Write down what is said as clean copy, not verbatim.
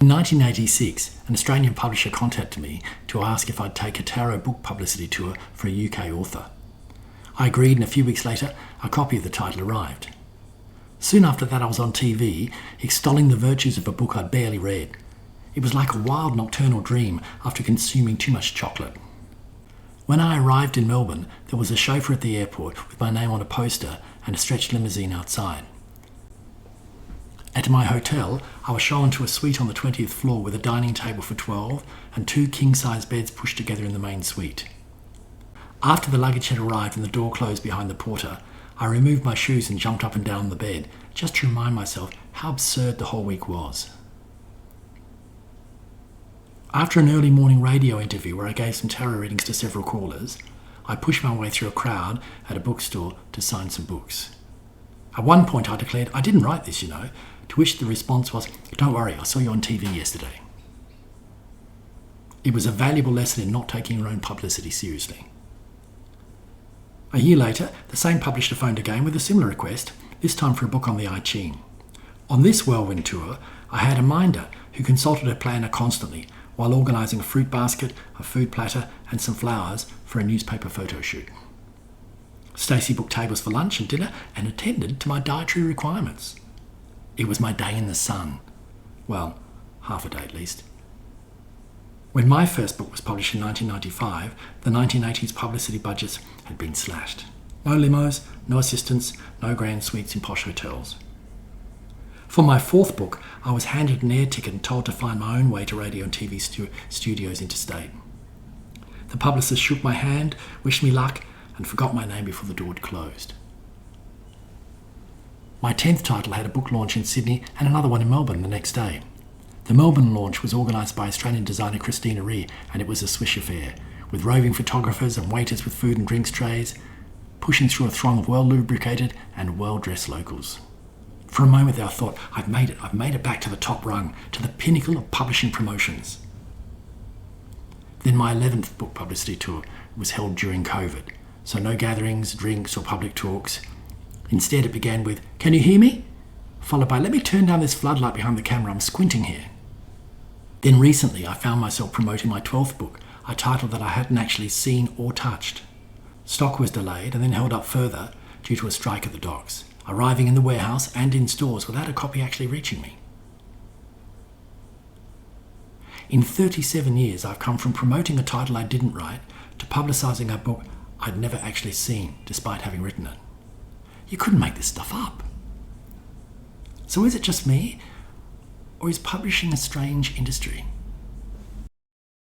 In 1986, an Australian publisher contacted me to ask if I'd take a tarot book publicity tour for a UK author. I agreed, and a few weeks later, a copy of the title arrived. Soon after that, I was on TV, extolling the virtues of a book I'd barely read. It was like a wild nocturnal dream after consuming too much chocolate. When I arrived in Melbourne, there was a chauffeur at the airport with my name on a poster and a stretched limousine outside. At my hotel, I was shown to a suite on the 20th floor with a dining table for 12 and 2 king-size beds pushed together in the main suite. After the luggage had arrived and the door closed behind the porter, I removed my shoes and jumped up and down the bed, just to remind myself how absurd the whole week was. After an early morning radio interview where I gave some tarot readings to several callers, I pushed my way through a crowd at a bookstore to sign some books. At one point I declared, "I didn't write this, you know," to which the response was, "Don't worry, I saw you on TV yesterday." It was a valuable lesson in not taking your own publicity seriously. A year later, the same publisher phoned again with a similar request, this time for a book on the I-ching. On this whirlwind tour, I had a minder who consulted a planner constantly while organising a fruit basket, a food platter and some flowers for a newspaper photo shoot. Stacey booked tables for lunch and dinner and attended to my dietary requirements. It was my day in the sun. Well, half a day at least. When my first book was published in 1995, the 1980s publicity budgets had been slashed. No limos, no assistants, no grand suites in posh hotels. For my fourth book, I was handed an air ticket and told to find my own way to radio and TV studios interstate. The publicist shook my hand, wished me luck, and forgot my name before the door had closed. My 10th title had a book launch in Sydney and another one in Melbourne the next day. The Melbourne launch was organised by Australian designer Christina Rhee, and it was a swish affair, with roving photographers and waiters with food and drinks trays, pushing through a throng of well-lubricated and well-dressed locals. For a moment there I thought, I've made it back to the top rung, to the pinnacle of publishing promotions. Then my 11th book publicity tour was held during COVID, so no gatherings, drinks or public talks. Instead it began with, "Can you hear me?" followed by, "Let me turn down this floodlight behind the camera, I'm squinting here." Then recently I found myself promoting my 12th book, a title that I hadn't actually seen or touched. Stock was delayed and then held up further due to a strike at the docks, arriving in the warehouse and in stores without a copy actually reaching me. In 37 years I've come from promoting a title I didn't write to publicising a book I'd never actually seen despite having written it. You couldn't make this stuff up. So is it just me, or is publishing a strange industry?